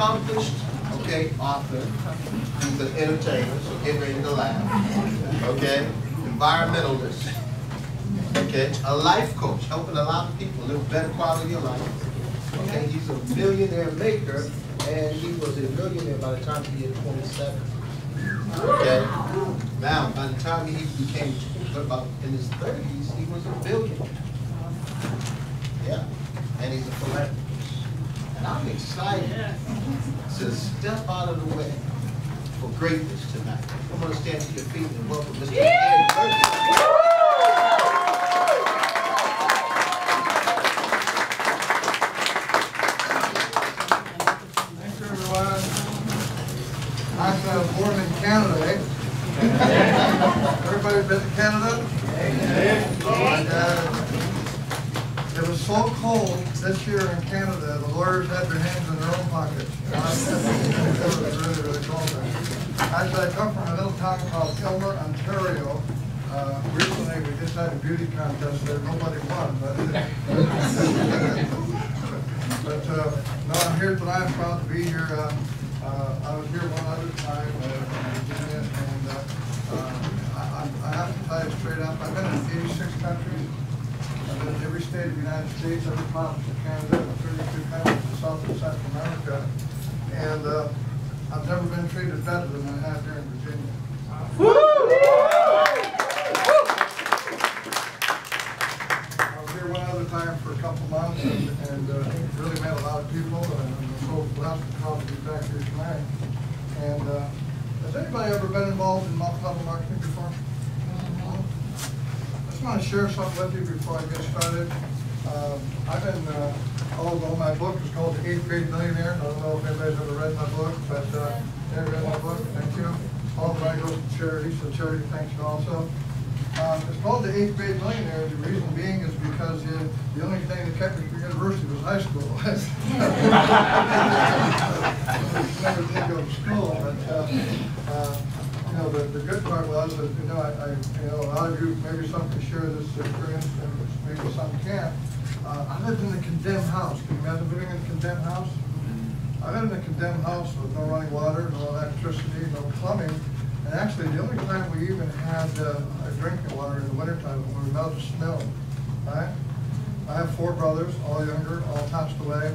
accomplished, okay, author. He's an entertainer, so get ready to laugh. Okay, environmentalist. Okay, a life coach, helping a lot of people live a better quality of life. Okay, he's a millionaire maker, and he was a millionaire by the time he hit 27. Okay, now by the time he became about in his 30s, he was a billionaire. Yeah, and he's a philanthropist. And I'm excited to step out of the way for greatness tonight. I'm going to stand to your feet and welcome Mr. Ed Mercer. Born in Canada, eh? Everybody been to Canada? It was so cold this year in Canada, the lawyers had their hands in their own pockets. It was really, really cold there. Actually, I come from a little town called Kilmer, Ontario. Recently, we just had a beauty contest there. Nobody won, but no, I'm here tonight. I'm proud to be here. I was here one other time in Virginia, and I have to tell you straight up, I've been in 86 countries. I've been in every state of the United States, every province of Canada, 32 countries in South and Central America, and I've never been treated better than I have here in Virginia. I was here one other time for a couple months, and really met a lot of people, and I'm so blessed and proud to be back here tonight. And has anybody ever been involved in multi-level marketing before? I just want to share something with you before I get started. I've been, although my book is called The 8th Grade Millionaire. I don't know if anybody's ever read my book, but ever read my book? Thank you. All the money goes to charity, so charity thanks you also. It's called The 8th Grade Millionaire. The reason being is because the only thing that kept me from university was high school. Never did go to school, but you know, the good part was that you know, a lot of you, maybe some can share this experience, and maybe some can't. I lived in a condemned house. Can you imagine living in a condemned house? I lived in a condemned house with no running water, no electricity, no plumbing. And actually, the only time we even had drinking water in the wintertime when we melted snow. Right? I have 4 brothers, all younger, all passed away,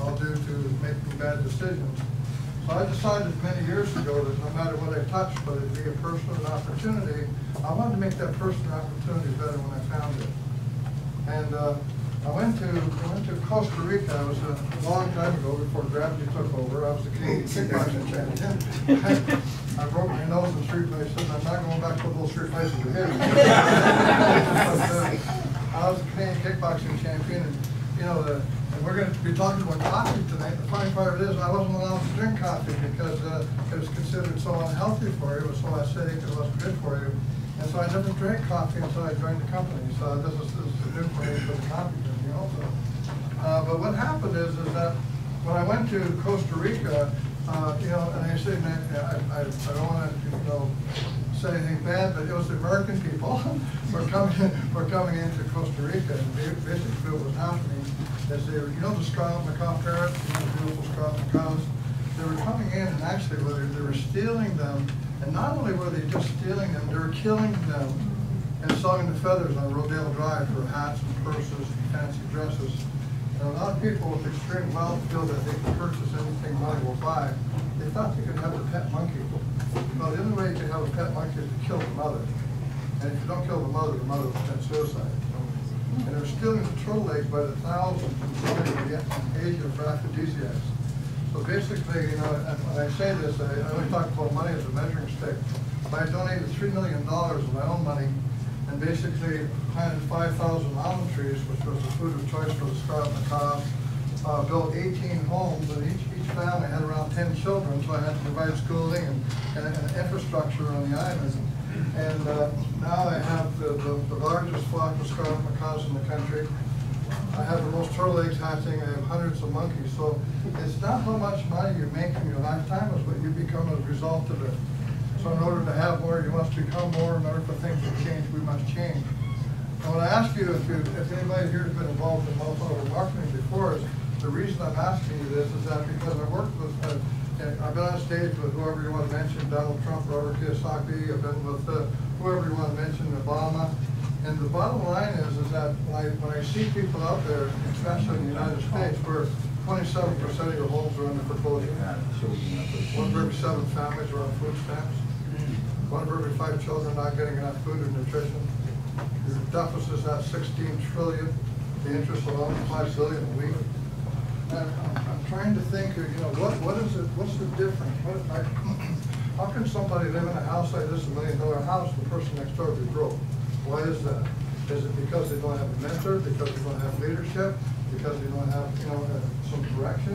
all due to making bad decisions. So I decided many years ago that no matter what I touched, whether it be a person or an opportunity, I wanted to make that person or opportunity better when I found it. And I went to Costa Rica. It was a long time ago before gravity took over. I was the Canadian kickboxing champion. I broke my nose in 3 places. I'm not going back to those 3 places again. I was the Canadian kickboxing champion, and you know, and we're going to be talking about coffee tonight. The funny part is I wasn't allowed to drink coffee because it was considered so unhealthy for you. It was so acidic. It wasn't good for you. And so I never drank coffee until I joined the company. So this is new for me for the coffee drinking also. But what happened is that when I went to Costa Rica, you know, and I say, I don't want to, you know, say anything bad, but it was the American people were coming into Costa Rica, and basically what was happening is they were, you know, the Scarlet Macaw parrots, you know, the beautiful Scarlet Macaws, they were coming in, and actually they were stealing them, and not only were they just stealing them, they were killing them and selling the feathers on Rodale Drive for hats and purses and fancy dresses. And a lot of people with extreme wealth feel that they can purchase anything money will buy. They thought they could have a pet monkey. Well, the only way you can have a pet monkey is to kill the mother. And if you don't kill the mother will commit suicide. And they're stealing the turtle eggs by the thousands and selling them in Asia for aphrodisiacs. So basically, you know, when I say this, I only talk about money as a measuring stick. But I donated $3 million of my own money and basically planted 5,000 almond trees, which was the food of choice for the Scarlet Macaw. Built 18 homes, and each family had around 10 children, so I had to provide schooling and infrastructure on the island. And now I have the largest flock of Scarlet Macaws in the country. I have the most turtle eggs hatching. I have hundreds of monkeys. So it's not how much money you make in your lifetime, it's what you become as a result of it. So in order to have more, you must become more. In order for things to change, we must change. And when I ask you if anybody here has been involved in multi-level marketing before, is the reason I'm asking you this is that because I worked with, I've been on stage with whoever you want to mention, Donald Trump, Robert Kiyosaki, I've been with whoever you want to mention, Obama. And the bottom line is that when I see people out there, especially in the United States, where 27% of your homes are under foreclosure, 1 for every 7 families are on food stamps, 1 for every 5 children not getting enough food or nutrition. Your deficit's at 16 trillion. The interest alone is $5 billion a week. And I'm trying to think, what is it? What's the difference? How can somebody live in a house like this, $1 million house, and the person next door be broke? Why is that? Is it because they don't have a mentor? Because they don't have leadership? Because they don't have, some direction?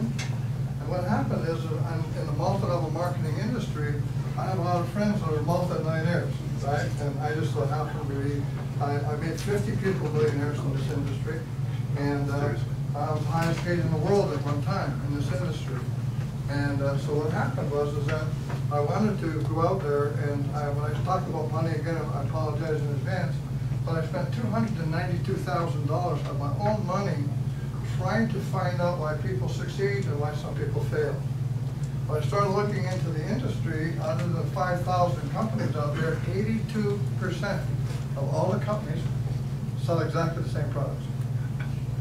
And what happened is, in the multi-level marketing industry, I have a lot of friends that are multi-millionaires, right? And I just so happen to be, I made 50 people millionaires in this industry, and I was the highest paid in the world at one time in this industry. And so what happened was that I wanted to go out there, and when I talk about money again, I apologize in advance, but I spent $292,000 of my own money trying to find out why people succeed and why some people fail. When I started looking into the industry, out of the 5,000 companies out there, 82% of all the companies sell exactly the same products.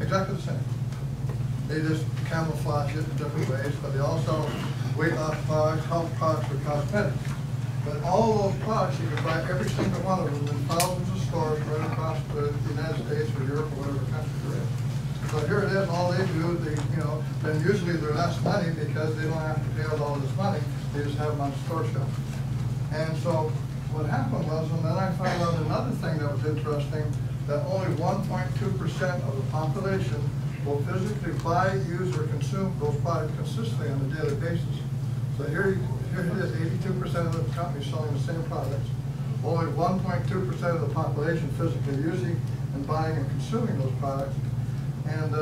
Exactly the same. They just camouflage it in different ways, but they also weight loss products, health products, or cosmetics. But all of those products, you can buy every single one of them in thousands of stores right across the United States or Europe or whatever country you're in. So here it is, all they do, then usually they're less money because they don't have to pay out all this money, they just have them on store shelf. And so what happened was, and then I found out another thing that was interesting, that only 1.2% of the population will physically buy, use, or consume those products consistently on a daily basis. So here it is, 82% of the companies selling the same products. Only 1.2% of the population physically using and buying and consuming those products. And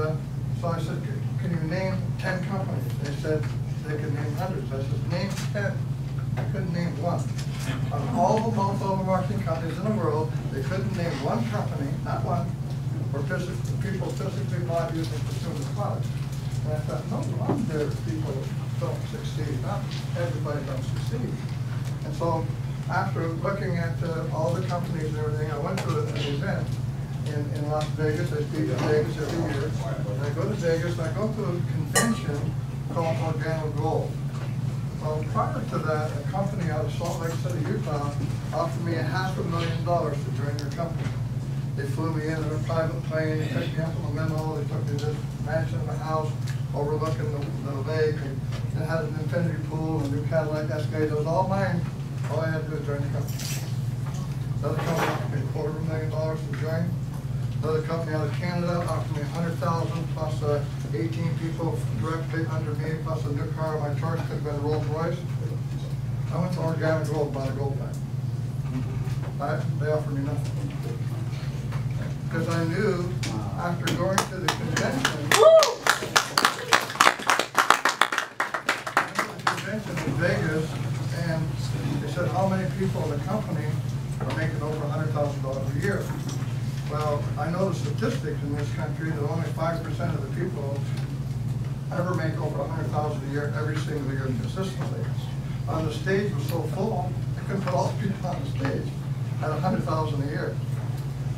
so I said, can you name 10 companies? They said they could name hundreds. I said, name 10. I couldn't name one. Of all the multi-level marketing companies in the world, they couldn't name one company, not one, where people physically bought, using, and consuming the product. And I thought, no wonder people don't succeed. Not everybody don't succeed. And so after looking at all the companies and everything, I went to an event in Las Vegas. I speak in Vegas every year. And I go to Vegas, and I go to a convention called Organo Gold. Well, prior to that, a company out of Salt Lake City, Utah, offered me $500,000 to join their company. They flew me in a private plane, they picked me up in a limo, they took me to this mansion, a house overlooking the lake, and it had an infinity pool, and a new Cadillac Escalade. It was all mine. All I had to do was join the company. Another company offered me $250,000 to join. Another company out of Canada offered me $100,000 plus 18 people directly under me, plus a new car on my chart, could have been a Rolls Royce. I went to Organo Gold and bought a gold mine. They offered me nothing. Because I knew after going to the convention, in Vegas, and they said how many people in the company are making over $100,000 a year. Well, I know the statistics in this country that only 5% of the people ever make over $100,000 a year every single year consistently. The stage was so full, I couldn't put all the people on the stage at $100,000 a year.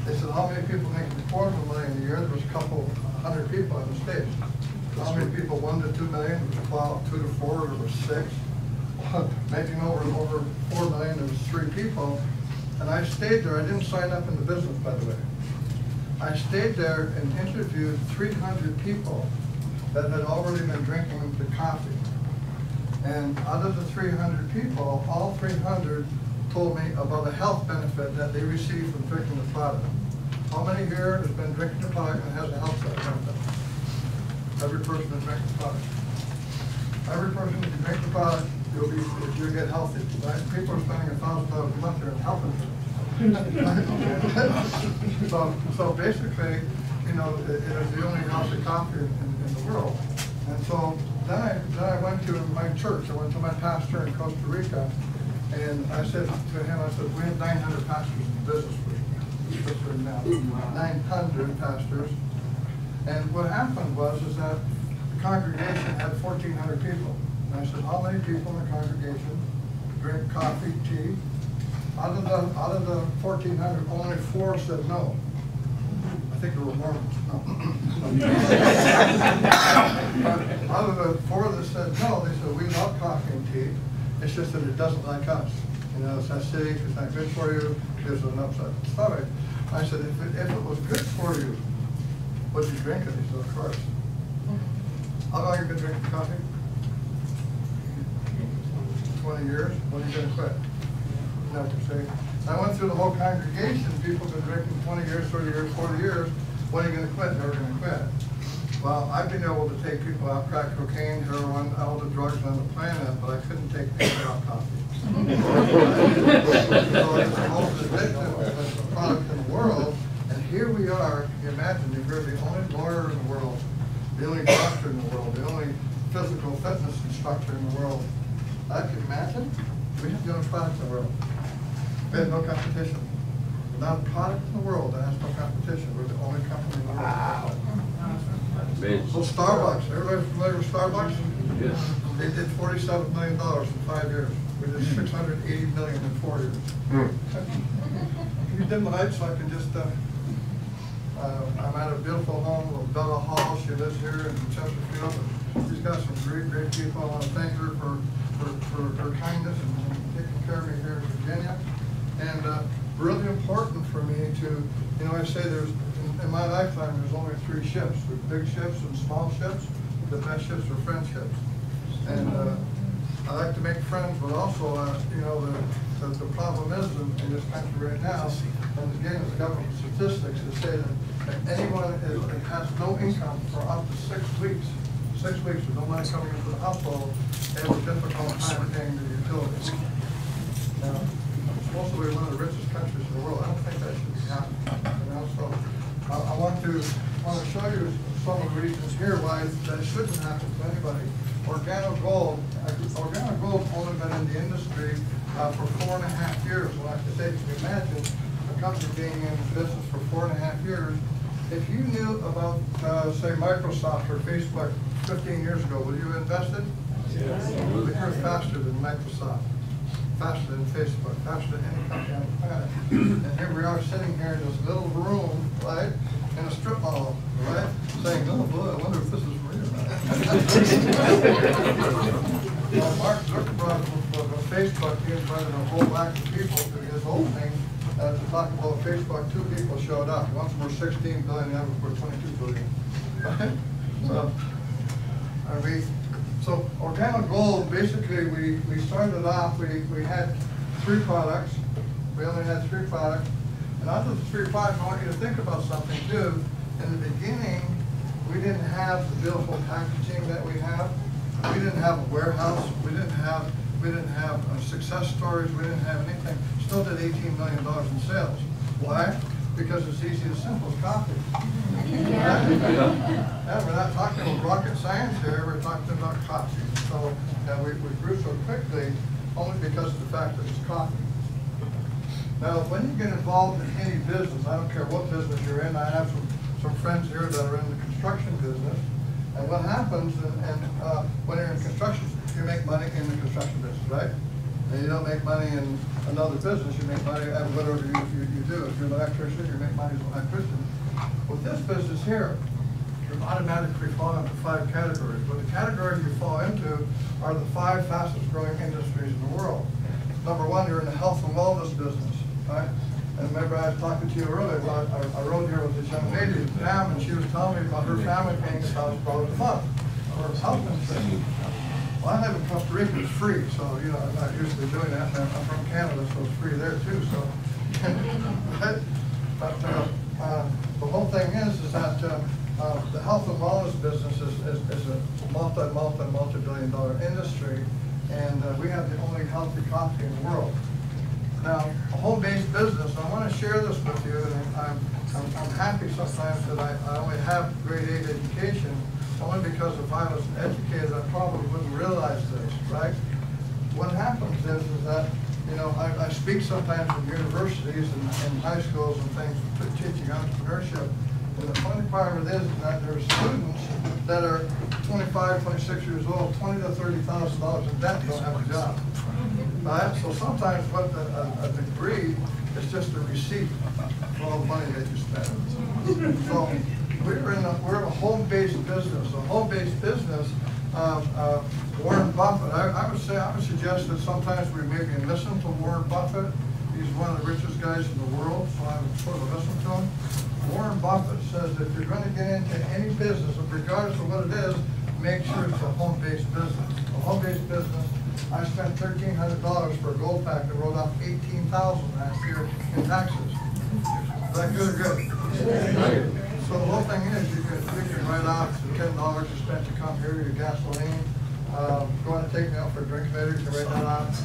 They said, how many people make $250,000 a year? There was a couple hundred people on the stage. How many people, 1 to 2 million? There was 12, 2 to 4, there was 6. Making over 4 million, there was 3 people. And I stayed there. I didn't sign up in the business, by the way. I stayed there and interviewed 300 people that had already been drinking the coffee. And out of the 300 people, all 300 told me about the health benefit that they received from drinking the product. How many here has been drinking the product and has a health benefit? Every person that drinks the product. Every person that drinks the product, you'll get healthy. Right? People are spending $1,000 a month here in health insurance. so basically, it is the only house of coffee in the world. And so then I went to my church. I went to my pastor in Costa Rica. And I said to him, I said, we have 900 pastors in the business for now. 900 pastors. And what happened was that the congregation had 1,400 people. And I said, how many people in the congregation drink coffee, tea? Out of the 1,400, only 4 said no. I think there were Mormons. No. Out of the 4 that said no, they said, we love coffee and tea. It's just that it doesn't like us. You know, it's acidic, it's not good for you, it gives an upset stomach. I said, if it was good for you, would you drink it? He said, of course. How long have you been drinking coffee? 20 years. When are you going to quit? Never say. I went through the whole congregation. People have been drinking 20 years, 30 years, 40 years. When are you going to quit? Never going to quit. Well, I've been able to take people out crack cocaine, heroin, all the drugs on the planet, but I couldn't take people out coffee. So it's the most addictive product in the world. And here we are. You imagine, you're the only lawyer in the world, the only doctor in the world, the only physical fitness instructor in the world. I can imagine. We have the only product in the world. We have no competition. We're not a product in the world that has no competition. We're the only company in the world. Wow. So Starbucks, everybody familiar with Starbucks? Yes. They did $47 million in 5 years. We did $680 million in 4 years. Can you dim the lights so I can just, I'm at a beautiful home with Bella Hall. She lives here in Chesterfield. She's got some great, great people. I want to thank her for her kindness and taking care of me here in Virginia. And really important for me to, you know, I say there's, in my lifetime, there's only 3 ships. There's big ships and small ships. The best ships are friendships. And I like to make friends, but also, you know, the problem is in this country right now, and again, the government statistics that say that anyone has no income for up to 6 weeks. 6 weeks with no money coming into the household, they have a difficult time paying the utilities. Now, it's supposed to be one of the richest countries in the world. I don't think that should be happening. You know, so I want to show you some of the reasons here why that shouldn't happen to anybody. Organo Gold only been in the industry for 4.5 years. Well, if they can imagine a company being in business for 4.5 years, if you knew about, say, Microsoft or Facebook 15 years ago, would you have invested? Yes. But you're faster than Microsoft, faster than Facebook, faster than any company on the planet. And here we are sitting here in this little room, right, in a strip mall, right, saying, oh boy, I wonder if this is real. Well, Mark Zuckerberg from Facebook, he invited a whole whack of people to his opening to talk about Facebook. 2 people showed up. One's worth $16 billion, the other's worth $22 billion. Right? So Organo Gold, basically, we started off, we had 3 products. We only had 3 products. And out of the 3 products, I want you to think about something too. In the beginning, we didn't have the beautiful packaging that we have. We didn't have a warehouse. We didn't have success stories. We didn't have anything. Still did $18 million in sales. Why? Because it's easy as simple as coffee. Yeah, we're not talking about rocket science here. We're talking about coffee. So we grew so quickly only because of the fact that it's coffee. Now, when you get involved in any business, I don't care what business you're in. I have some friends here that are in the construction business. And what happens, when you're in construction, you make money in the construction business, right? And you don't make money in another business. You make money at whatever you do. If you're an electrician, you make money as an electrician. With this business here, you automatically fall into 5 categories. But the categories you fall into are the 5 fastest growing industries in the world. Number 1, you're in the health and wellness business, right? And remember, I was talking to you earlier about, I rode here with this young lady, Pam, and she was telling me about her family paying $1,000 a month for health insurance. Well, I live in Costa Rica, it's free, so, you know, I'm not used to doing that. I'm from Canada, so it's free there too, so. But the whole thing is that the health and wellness business is a multi-billion-dollar industry, and we have the only healthy coffee in the world. Now, a home-based business, I want to share this with you, and I'm happy sometimes that I only have grade 8 education, only because if I was educated, I probably wouldn't realize this, right? What happens is that, you know, I speak sometimes in universities and high schools and things teaching entrepreneurship, And the funny part of it is that there are students that are 25, 26 years old, $20,000 to $30,000 in debt, don't have a job. Right? So sometimes what a degree is just a receipt for all the money that you spend. So we're in a home-based business. A home-based business, Warren Buffett, I would suggest that sometimes we maybe listen to Warren Buffett. He's one of the richest guys in the world, so I would sort of listen to him. Warren Buffett says if you're going to get into any business, regardless of what it is, make sure it's a home-based business. A home-based business, I spent $1,300 for a gold pack that wrote off $18,000 last year in taxes. Is that good or good? So the whole thing is you can write off the $10 you spent to come here, your gasoline. Going to take me out for drinks later, you can write that off.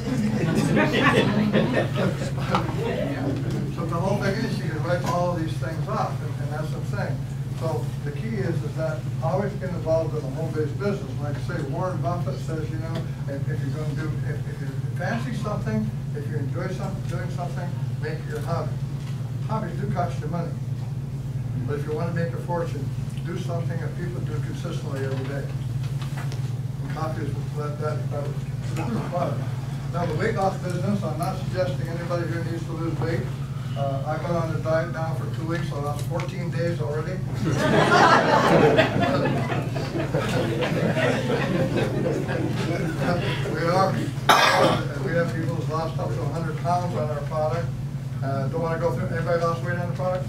So the whole thing is you can write all of these things off, and that's what I'm saying. So the key is that always get involved in a home-based business. Like I say, Warren Buffett says, you know, if you're going to do, if you fancy something, if you enjoy doing something, make it your hobby. Hobbies do cost you money. But if you want to make a fortune, do something that people do consistently every day. And coffee is that product. Now the weight loss business, I'm not suggesting anybody here needs to lose weight. I've been on the diet now for 2 weeks, so I lost 14 days already. We have people who've lost up to 100 pounds on our product. Don't want to go through, anybody lost weight on the product?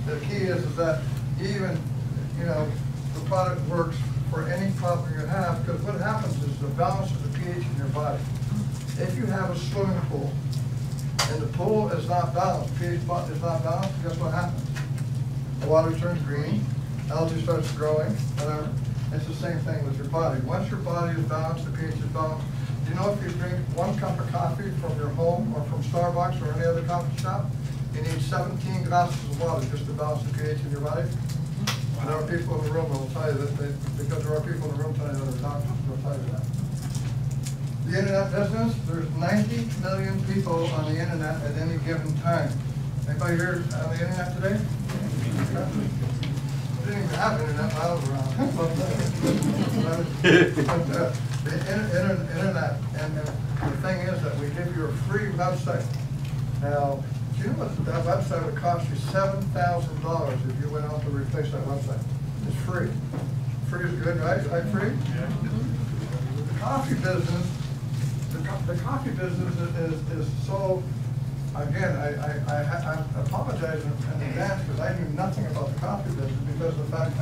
The key is that even, you know, the product works for any problem you have, because what happens is the balance of the pH in your body. If you have a swimming pool, and the pool is not balanced, pH is not balanced, guess what happens? The water turns green, algae starts growing, whatever. It's the same thing with your body. Once your body is balanced, the pH is balanced. You know, if you drink 1 cup of coffee from your home or from Starbucks or any other coffee shop, you need 17 glasses of water just to balance the pH in your body. And there are people in the room that will tell you that, because there are people in the room tonight that are doctors, they'll tell you that. The internet business, there's 90 million people on the internet at any given time. Anybody here on the internet today? We didn't even have internet when I was around. The internet, and the thing is that we give you a free website. Now, do you know what that website would cost you? $7,000 if you went out to replace that website. It's free. Free is good, right? Like free? Yeah. The coffee business. The coffee business is so, again, I apologize in advance because I knew nothing about the coffee business because of the fact I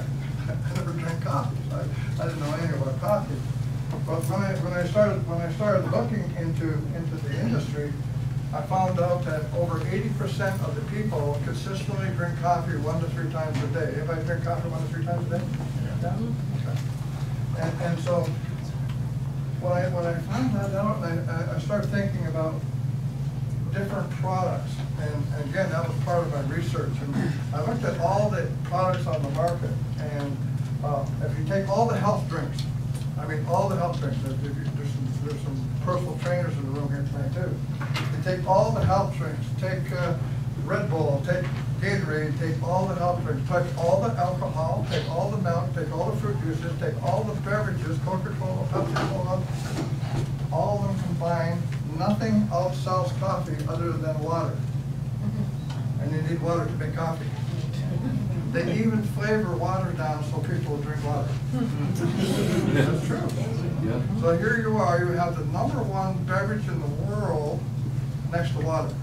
never drank coffee. So I didn't know anything about coffee. But when I started looking into the industry, I found out that over 80% of the people consistently drink coffee 1 to 3 times a day. Anybody drink coffee 1 to 3 times a day? Yeah. Okay. And so when I found that out, I started thinking about different products. And again, that was part of my research. And I looked at all the products on the market. And if you take all the health drinks, I mean all the health drinks, there's some personal trainers in the room here tonight too. You take all the health drinks, take Red Bull, take Gatorade, take all the health drinks, take all the alcohol, take all the milk, take all the fruit juices, take all the beverages, Coca-Cola, Pepsi-Cola, all of them combined, nothing outsells coffee other than water. And you need water to make coffee. They even flavor water down so people will drink water. That's true. Yeah. So here you are, you have the #1 beverage in the world next to water.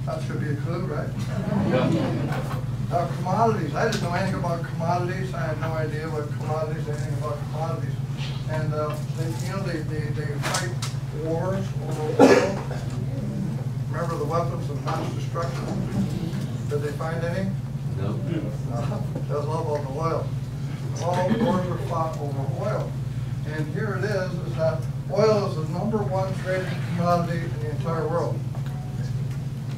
That should be a clue, right? Yeah. Now commodities, I didn't know anything about commodities. I had no idea what commodities, anything about commodities. And they fight wars over oil. Remember the weapons of mass destruction? Did they find any? No. That was all about the oil. All wars were fought over oil. And here it is that oil is the #1 traded commodity in the entire world.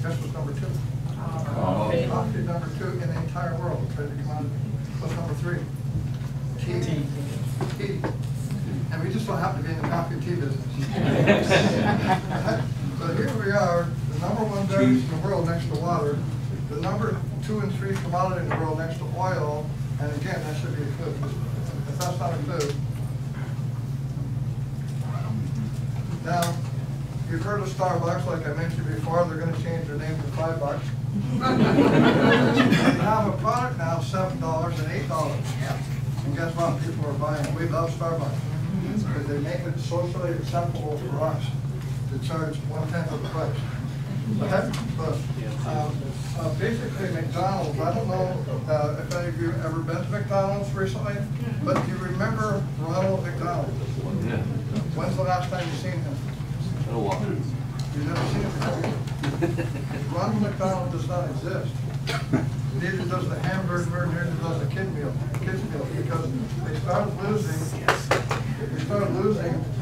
Guess what's #2? Coffee. Coffee is #2 in the entire world, traded commodity. What's #3? Tea. Tea. And we just don't happen to be in the coffee and tea business. So here we are, the #1 beverage in the world next to water. the number 2 and 3 commodity in the world next to oil, and again, that should be a clue. If that's not a clue. Now, you've heard of Starbucks, like I mentioned before, they're going to change their name to $5. They have a product now, $7 and $8. And guess what? People are buying it. We love Starbucks because they make it socially acceptable for us to charge 1/10 of the price. But basically, McDonald's, I don't know if any of you have ever been to McDonald's recently, but do you remember Ronald McDonald? Yeah. When's the last time you've seen him? A while. You've never seen him before? Ronald McDonald does not exist. Neither does the hamburger, neither does the kids meal, because they started losing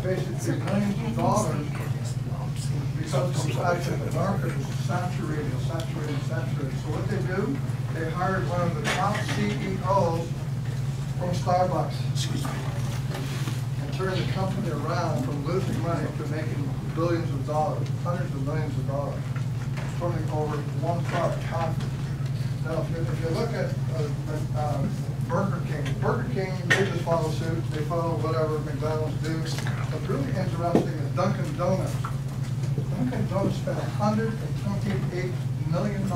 basically millions of dollars because the market was saturated. So what they do, they hired one of the top CEOs from Starbucks and turned the company around from losing money to making billions of dollars, hundreds of millions of dollars, turning over one product, coffee. Now, if you look at Burger King, they just follow suit. They follow whatever McDonald's do. What's really interesting is Dunkin' Donuts. Dunkin' Donuts spent $128 million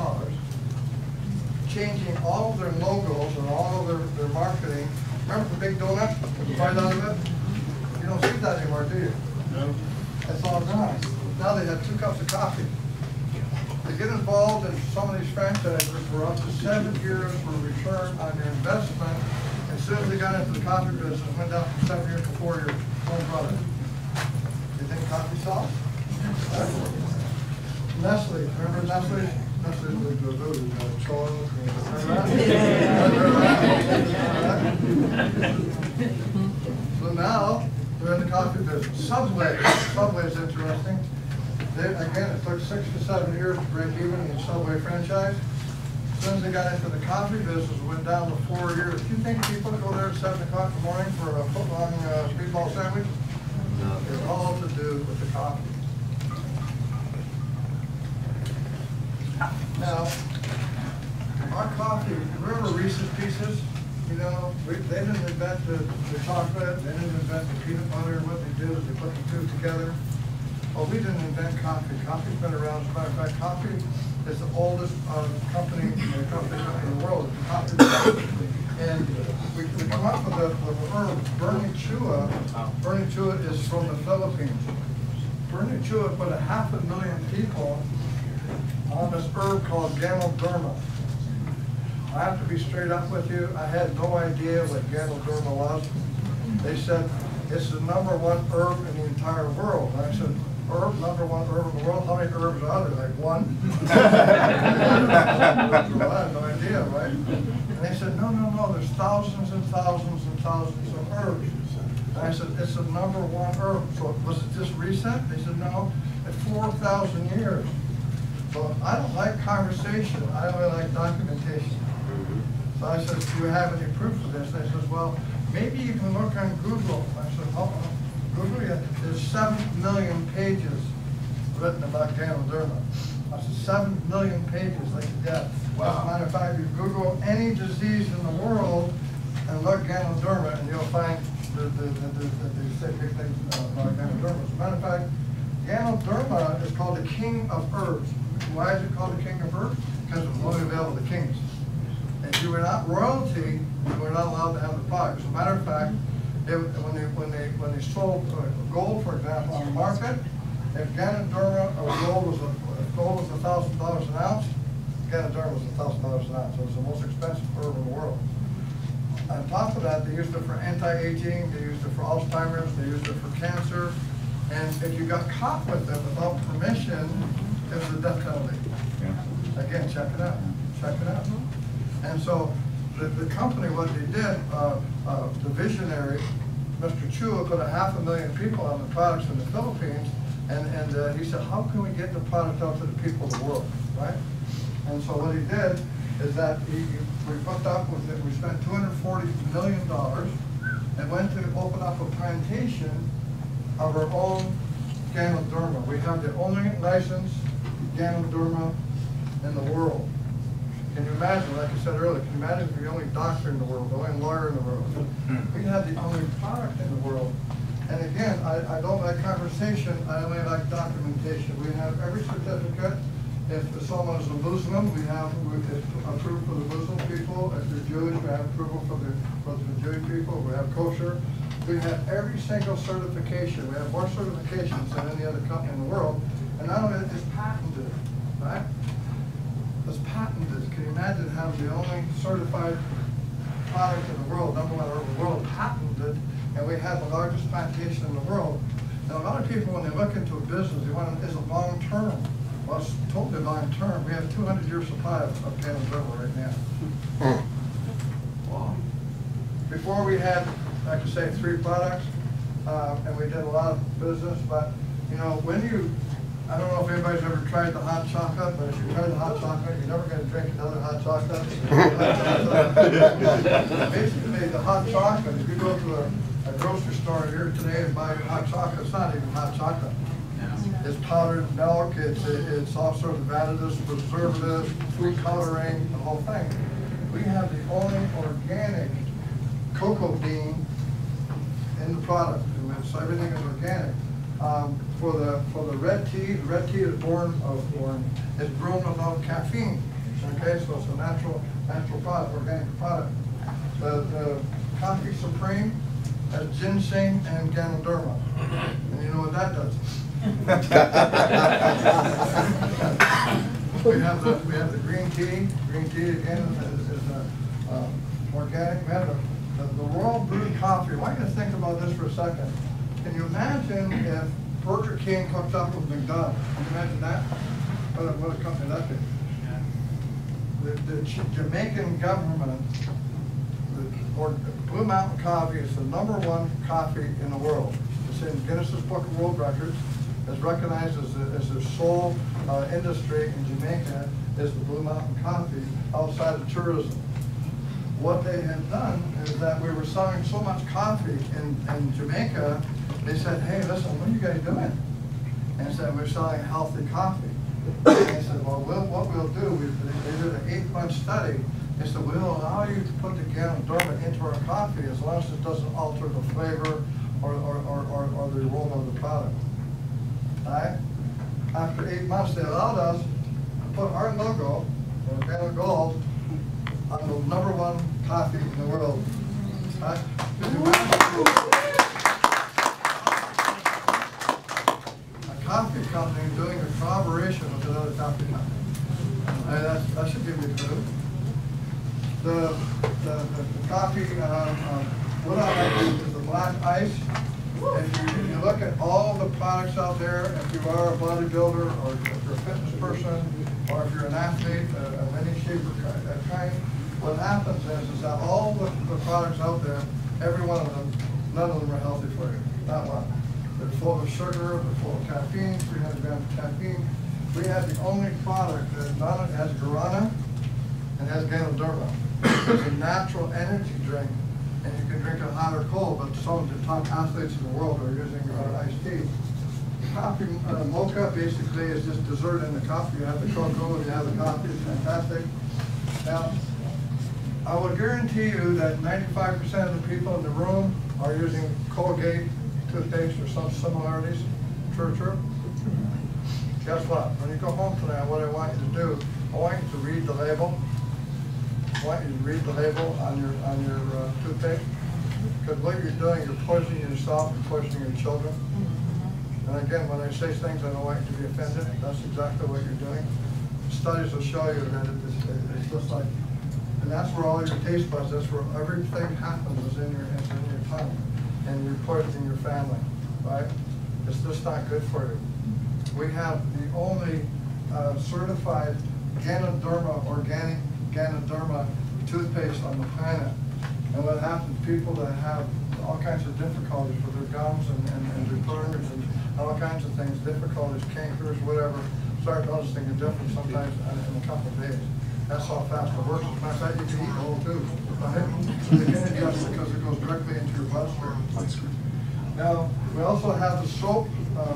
changing all of their logos and all of their marketing. Remember the big donut with the bite out of it? You don't see that anymore, do you? No. That's all gone. Now they have 2 cups of coffee. They get involved in some of these franchises for up to 7 years for a return on your investment. As soon as they got into the coffee business, it went down from 7 years to 4 years. One product. You think coffee solves? Nestle. Remember Nestle? Nestle was the voodoo. So now they're in the coffee business. Subway. Subway is interesting. Again, it took 6 to 7 years to break even in the Subway franchise. As soon as they got into the coffee business, it went down to 4 years. Do you think people go there at 7 o'clock in the morning for a foot-long speedball sandwich? No. It's all to do with the coffee. Now, our coffee, remember Reese's Pieces? You know, they didn't invent the chocolate, they didn't invent the peanut butter. What they did is they put the 2 together. Well, we didn't invent coffee. Coffee's been around. As a matter of fact, coffee is the oldest company in the world. And we come up with the herb Bernicua. Bernicua is from the Philippines. Bernicua put 500,000 people on this herb called Ganoderma. I have to be straight up with you. I had no idea what Ganoderma was. They said it's the #1 herb in the entire world. And I said, #1 herb in the world? How many herbs are there? Like 1? I had no idea, right? And they said, no, there's thousands and thousands and thousands of herbs. And I said, it's the #1 herb. So was it just recent? They said, no, it's 4,000 years. So I don't like conversation. I only like documentation. So I said, do you have any proof of this? They said, well, maybe you can look on Google. I said, oh, Google, yeah. There's 7 million pages written about Ganoderma. I said, 7 million pages they could get. Wow. As a matter of fact, you Google any disease in the world and look Ganoderma, and you'll find the say big things about Ganoderma. As a matter of fact, Ganoderma is called the king of herbs. Why is it called the king of herbs? Because it was only available to kings. If you were not royalty, you were not allowed to have the product. As a matter of fact, when they sold gold, for example, on the market, if Ganoderma or gold was $1,000 an ounce, Ganoderma was $1,000 an ounce. So it was the most expensive herb in the world. On top of that, they used it for anti-aging, they used it for Alzheimer's, they used it for cancer. And if you got caught with it without permission, it was a death penalty. Yeah. Again, check it out. Check it out. And so the company, what they did, the visionary, Mr. Chua, put 500,000 people on the products in the Philippines, and he said, how can we get the product out to the people of the world, right? And so what he did is that we put up with it, we spent $240 million and went to open up a plantation of our own Ganoderma. We have the only licensed Ganoderma in the world. imagine, like I said earlier, can you imagine if you're the only doctor in the world, the only lawyer in the world? We have the only product in the world. And again, I don't like conversation, I only like documentation. We have every certificate. If someone is a Muslim, we have approved for the Muslim people. If they're Jewish, we have approval for the Jewish people. We have kosher. We have every single certification. We have more certifications than any other company in the world. And not only that, it's patented, right? It's patented. Can you imagine having the only certified product in the world, #1 in the world, patented, and we have the largest plantation in the world? Now, a lot of people, when they look into a business, they want to, is it long term? Well, it's totally long term. We have a 200-year supply of Organo right now. Wow. Before we had, like I say, 3 products, and we did a lot of business, but you know, when you, I don't know if anybody's ever tried the hot chocolate, but if you try the hot chocolate, you're never going to drink another hot chocolate. Basically, the hot chocolate, if you go to a grocery store here today and buy hot chocolate, it's not even hot chocolate. It's powdered milk, it's all sorts of additives, preservatives, food coloring, the whole thing. We have the only organic cocoa bean in the product, so everything is organic. For the red tea is grown without caffeine. Okay, so it's a natural product, organic product. The Coffee Supreme has ginseng and Ganoderma, and you know what that does. we have the green tea. Green tea again is organic. We have the raw brewed coffee. I want you to think about this for a second. Can you imagine if Burger King hooked up with McDonald's? Can you imagine that? What a company that'd be. The Jamaican government, Blue Mountain Coffee is the #1 coffee in the world. It's in Guinness's Book of World Records. It's recognized as the sole industry in Jamaica is the Blue Mountain Coffee outside of tourism. What they had done is that we were selling so much coffee in Jamaica, they said, hey, listen, what are you guys doing? And said, we're selling healthy coffee. And they said, well, what we'll do, they did an 8-month study. They said, we'll allow you to put the Ganoderma into our coffee as long as it doesn't alter the flavor or the aroma of the product. All right? After 8 months, they allowed us to put our logo, Organo Gold, on the #1 coffee in the world. Right? A coffee company doing a collaboration with another coffee company. That should give you a clue. The coffee, what I like is the black ice. If you look at all the products out there, if you are a bodybuilder or if you're a fitness person or if you're an athlete of any shape or kind, what happens is that all the products out there, every one of them, none of them are healthy for you, not one. They're full of sugar, they're full of caffeine, 300 grams of caffeine. We have the only product that not only has guarana and has Ganoderma. It's a natural energy drink, and you can drink it hot or cold, but some of the top athletes in the world are using iced tea. Coffee mocha basically is just dessert in the coffee. You have the cocoa, you have the coffee, it's fantastic. Now, I will guarantee you that 95% of the people in the room are using Colgate toothpaste or some similarities. True, true? Guess what? When you go home tonight, what I want you to do, I want you to read the label. I want you to read the label on your toothpaste. Because what you're doing, you're poisoning yourself and poisoning your children. And again, when I say things, I don't want you to be offended. That's exactly what you're doing. Studies will show you that it's just like, and that's where all your taste buds, that's where everything happens is in your tongue. And you're poisoning your family, right? It's just not good for you. We have the only certified Ganoderma, organic Ganoderma toothpaste on the planet. And what happens, people that have all kinds of difficulties with their gums and their burners and all kinds of things, difficulties, cankers, whatever, start noticing a difference sometimes in a couple of days. That's how fast it works. As a matter of fact, you can eat whole too, right? So you can adjust because it goes directly into your bloodstream. Now, we also have the soap.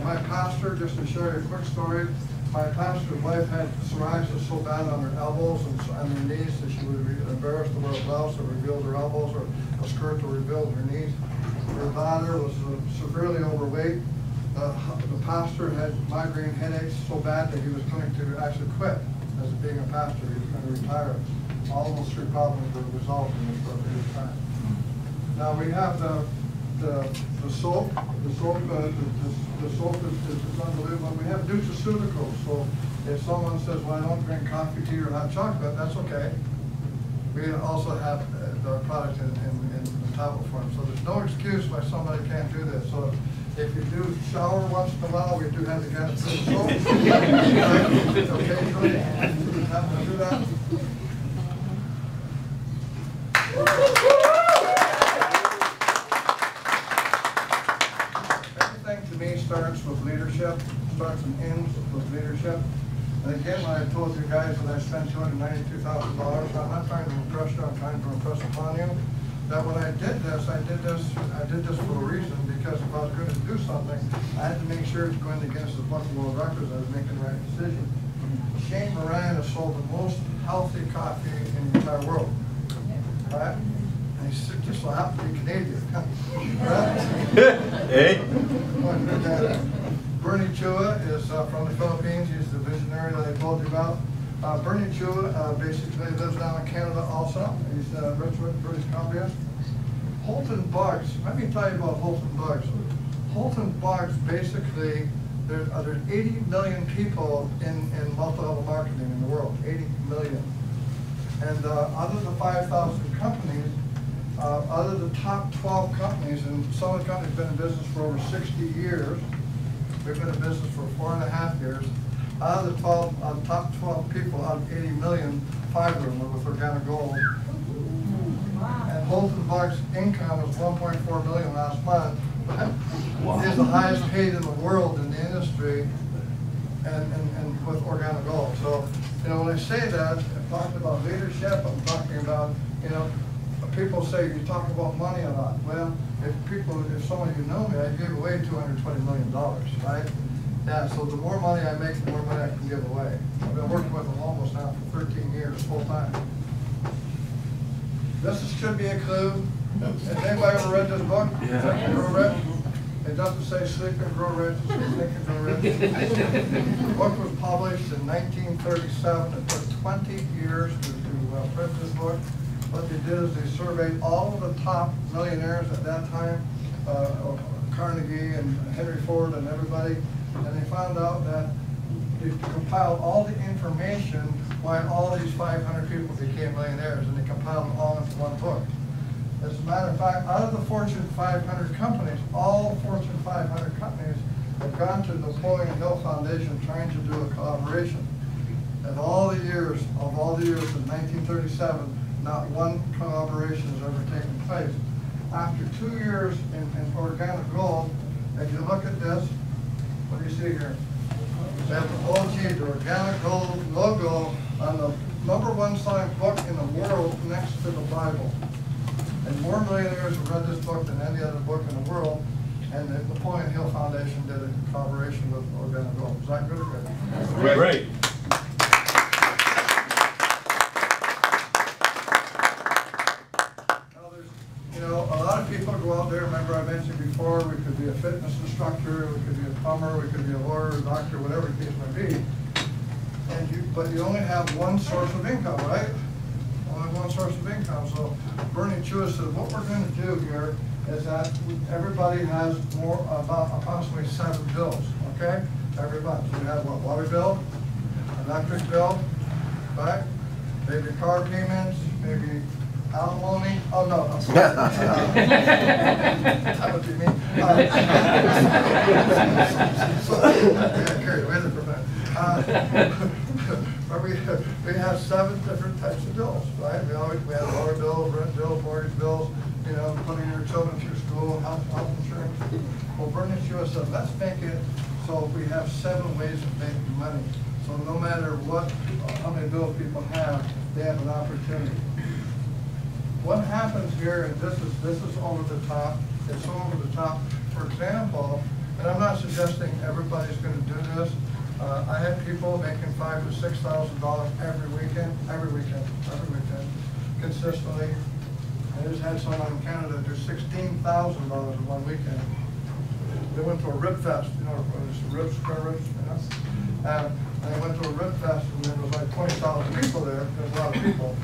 My pastor, just to show you a quick story, my pastor's wife had psoriasis so bad on her elbows and her knees that she would be embarrassed to wear a blouse that revealed her elbows or a skirt that revealed her knees. Her daughter was severely overweight. The pastor had migraine headaches so bad that he was going to actually quit as being a pastor. He was going to retire. All those three problems were resolved in this short period of time. Now we have the soap. The soap is unbelievable. We have nutraceuticals. So if someone says, "Well, I don't drink coffee, tea, or hot chocolate," that's okay. We also have the product in tablet form. So there's no excuse why somebody can't do this. So if you do shower once in a while, we do have to get it through soap. Occasionally, happen to do that. Everything to me starts with leadership, starts and ends with leadership. And again, when I told you guys that I spent $292,000, I'm not trying to impress you, I'm trying to impress upon you that when I did this for a reason, because if I was going to do something, I had to make sure it's going against the book of world records, I was making the right decision. Shane Moran has sold the most healthy coffee in the entire world. Right? And he's just so happens to be Canadian. Hey? Bernie Chua is from the Philippines. He's the visionary that I told you about. Bernie Chua basically lives down in Canada also. He's Richmond, British Columbia. Holton Bugs, let me tell you about Holton Bugs. Holton Bugs basically, there's 80 million people in multi-level marketing in the world, 80 million. And out of the 5,000 companies, out of the top 12 companies, and some of the companies have been in business for over 60 years, we've been in business for 4.5 years. Out of the top 12 people, out of 80 million, 5 of them were with Organo Gold. And Holton Bugs' income was 1.4 million last month. Wow. He is the highest paid in the world in the industry, and with Organo Gold. So, you know, when I say that, I'm talking about leadership. I'm talking about, you know, people say you talk about money a lot. Well, if some of you know me, I gave away $220 million, right? Yeah, so the more money I make, the more money I can give away. I've been working with them almost now for 13 years, full time. This should be a clue. Has anybody ever read this book? Yeah. Think and Grow Rich? It doesn't say sleep and grow rich, it says think and grow rich. The book was published in 1937. It took 20 years to print this book. What they did is they surveyed all of the top millionaires at that time, Carnegie and Henry Ford and everybody, and they found out that they compiled all the information why all these 500 people became millionaires, and they compiled them all into one book. As a matter of fact, out of the Fortune 500 companies, all Fortune 500 companies have gone to the Napoleon Hill Foundation trying to do a collaboration. And all the years since 1937, not one collaboration has ever taken place. After 2 years in Organo Gold, if you look at this, what do you see here? They have the OG, the Organo Gold logo on the #1 selling book in the world next to the Bible. And more millionaires have read this book than any other book in the world. And the Napoleon Hill Foundation did a collaboration with Organo Gold. Is that good or good? Great. A lot of people go out there. Remember I mentioned before, we could be a fitness instructor, we could be a plumber, we could be a lawyer, a doctor, whatever the case may be. But you only have one source of income, right? Only one source of income. So Bernie Chua said, what we're going to do here is that everybody has about approximately 7 bills, okay? Everybody. So you have what? Water bill, electric bill, right? Maybe car payments, maybe alimony. Oh no, I'm sorry. That would be me. Carried away there for a minute. But we have 7 different types of bills, right? We have water bills, rent bills, mortgage bills, you know, putting your children through school, health insurance. Well, Bernie Chua said, let's make it so we have 7 ways of making money. So no matter how many bills people have, they have an opportunity. What happens here, and this is over the top, it's so over the top. For example, and I'm not suggesting everybody's going to do this, I had people making $5,000 to $6,000 every weekend, consistently. I just had someone in Canada do $16,000 in one weekend. They went to a rib fest, you know, ribs, you know. And they went to a rib fest, and there was like 20,000 people there. There's a lot of people.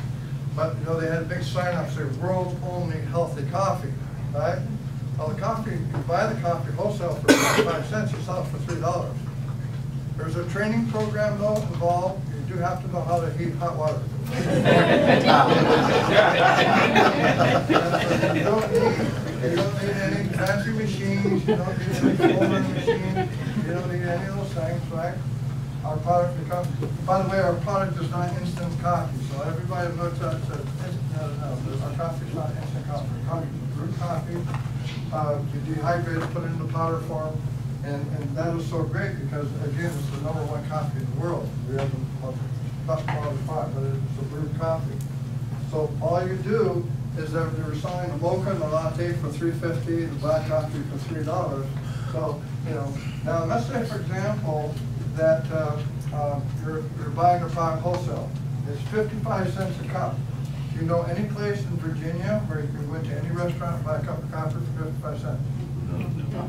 But, you know, they had a big sign up saying, world's only healthy coffee, right? Well, the coffee, you buy the coffee wholesale for 5 cents, you sell it for $3. There's a training program, though, involved. You do have to know how to heat hot water. You don't need any fancy machines, you don't need any folding machine, you don't need any of those things, right? Our product becomes, by the way, our product is not instant coffee, so everybody looks at it and says, no, our coffee is not instant coffee. Coffee is brewed coffee, you dehydrate it, put it in the powder form, and that is so great because, again, it's the #1 coffee in the world. We have the best quality product, but it's a brewed coffee. So all you do is that you're selling the mocha and the latte for $3.50, the black coffee for $3. So, you know, now let's say, for example, that you're buying a product wholesale. It's 55 cents a cup. Do you know any place in Virginia where you can go into any restaurant and buy a cup of coffee for 55 cents? No.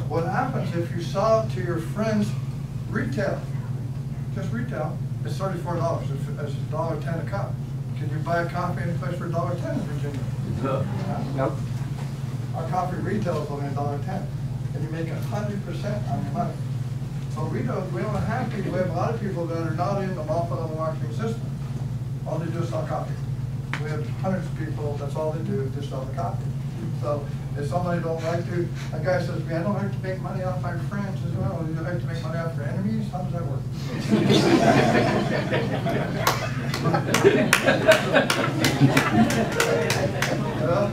What happens if you sell it to your friends retail? Just retail, it's $34. It's $1.10 a cup. Can you buy a coffee any place for $1.10 in Virginia? No. Nope. Our coffee retail is only $1.10, and you make 100% on your money. So we don't have people. We have a lot of people that are not in the multi-level marketing system. All they do is sell coffee. We have hundreds of people. That's all they do, just sell the coffee. So if somebody don't like to, a guy says to me, I don't like to make money off my friends as well. You like to make money off your enemies? How does that work? Well,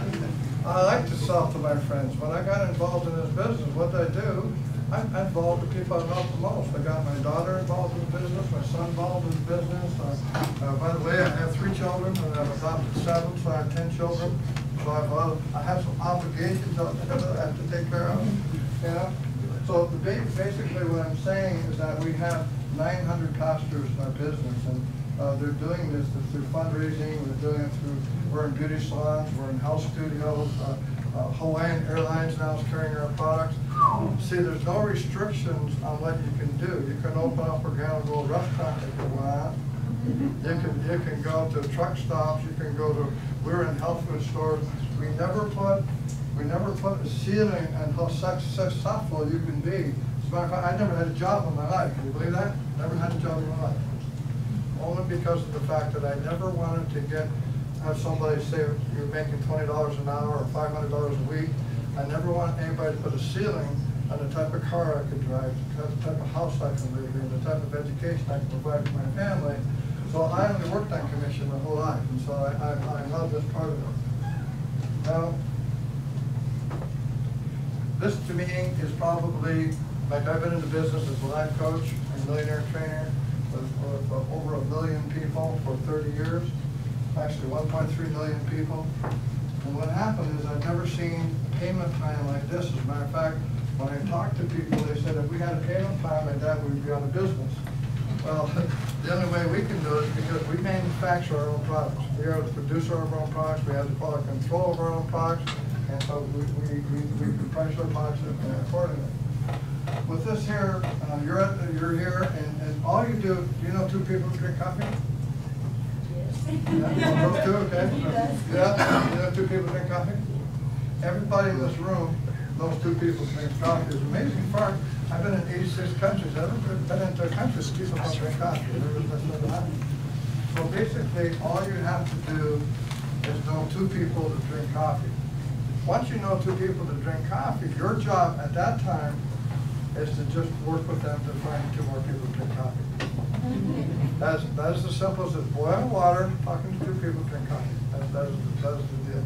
I like to sell to my friends. When I got involved in this business, what did I do? I involved the people I love the most. I got my daughter involved in the business, my son involved in the business. By the way, I have 3 children, and I've adopted 7, so I have 10 children. So I have some obligations out there that I have to take care of. You know? So basically what I'm saying is that we have 900 pastors in our business, and they're doing this through fundraising. We're doing it through, we're in beauty salons, we're in health studios. Hawaiian Airlines now is carrying our products. See, there's no restrictions on what you can do. You can open up Organo Gold restaurant if you want. You can go to truck stops. You can go to. We're in health food stores. We never put a ceiling on how successful you can be. As a matter of fact, I never had a job in my life. Can you believe that? Never had a job in my life. Only because of the fact that I never wanted to have somebody say you're making $20 an hour or $500 a week. I never want anybody to put a ceiling on the type of car I could drive, the type of house I can live in, the type of education I can provide for my family. So I only worked on commission my whole life, and so I love this part of it. Now, this to me is probably, like I've been in the business as a life coach and millionaire trainer with over 1 million people for 30 years. Actually 1.3 million people. And what happened is I've never seen a payment plan like this. As a matter of fact, when I talked to people, they said if we had a payment plan like that, we'd be out of business. Well, the only way we can do it is because we manufacture our own products. We are the producer of our own products. We have the quality control of our own products. And so we can price our products accordingly. With this here, you're here, and all you do you know 2 people who drink coffee? Yeah, those 2, okay? Yeah, you know 2 people drink coffee? Everybody in this room knows 2 people drink coffee. It's an amazing fact. I've been in 86 countries. I've never been into a country that people don't drink coffee. So basically, all you have to do is know 2 people that drink coffee. Once you know 2 people that drink coffee, your job at that time is to just work with them to find 2 more people to drink coffee. That is as simple as boiling water, talking to 2 people to drink coffee. That is the deal.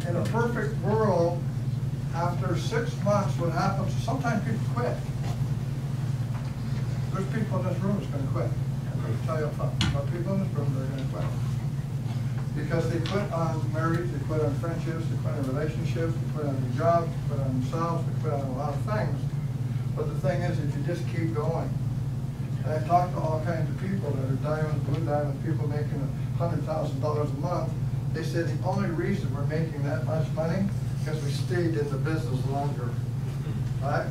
In a perfect world, after 6 months, what happens is sometimes people quit. There's people in this room that's going to quit. I'm going to tell you up front. There are people in this room that are going to quit. Because they quit on marriage, they quit on friendships, they quit on relationships, they quit on their jobs, they quit on themselves, they quit on a lot of things. But the thing is, if you just keep going, and I talked to all kinds of people that are diamond, blue diamond, people making $100,000 a month, they said the only reason we're making that much money because we stayed in the business longer, right?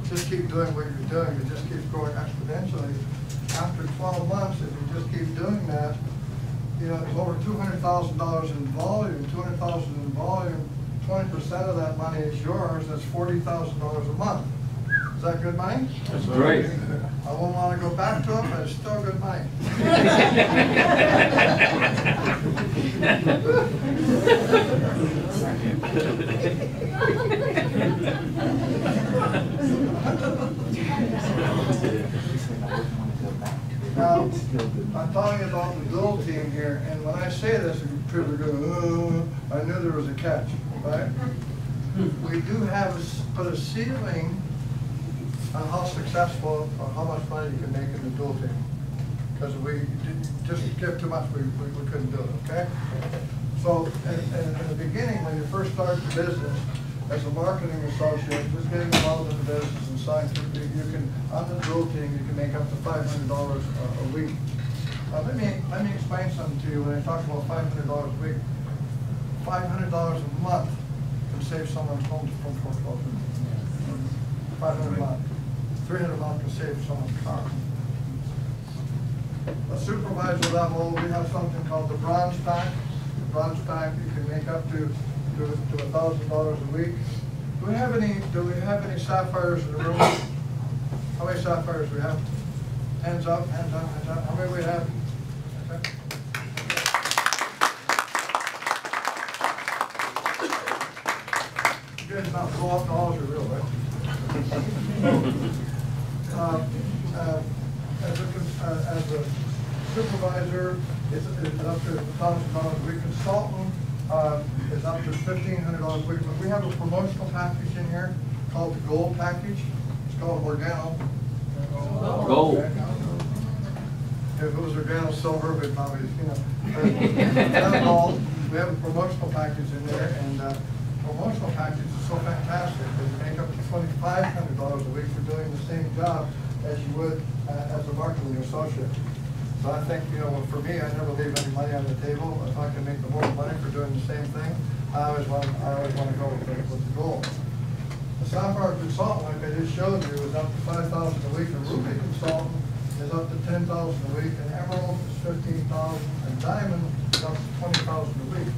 Just keep doing what you're doing, it just keeps growing exponentially. After 12 months, if you just keep doing that, you know, it's over $200,000 in volume, 20% of that money is yours, that's $40,000 a month. Is that good money? That's great. I won't want to go back to it, but it's still good money. Now, I'm talking about the gold team here, and when I say this, people are going, oh, I knew there was a catch, right? We do have put a ceiling on how successful or how much money you can make in the dual team. Because we just give too much, we couldn't do it, okay? So in the beginning, when you first start the business, as a marketing associate, just getting involved in the business and sign through, you can, on the dual team, you can make up to $500 a week. Let me explain something to you when I talk about $500 a week. $500 a month can save someone's home from foreclosure. 500 a month. 300 a month can save someone's car. A supervisor level, we have something called the bronze pack. The bronze pack you can make up to $1,000 a week. Do we have any sapphires in the room? How many sapphires do we have? Hands up, hands up, hands up. How many do we have? Okay. You guys not blow up dollars are real, right? As a supervisor, it's up to $1,000 a week. Consultant is up to $1,500 a week. But we have a promotional package in here called the Gold package. It's called Organo Gold. If it was Organo Silver, we'd probably, you know. Gold. We have a promotional package in there, and promotional package is so fantastic that you make up to $2,500 a week for doing the same job as you would as a marketing associate. So I think, you know, for me, I never leave any money on the table. If I can make the most money for doing the same thing, I always want to go with the goal. The sapphire consultant, like I just showed you, is up to $5,000 a week. The ruby consultant is up to $10,000 a week, and emerald is $15,000, and diamond is up to $20,000 a week.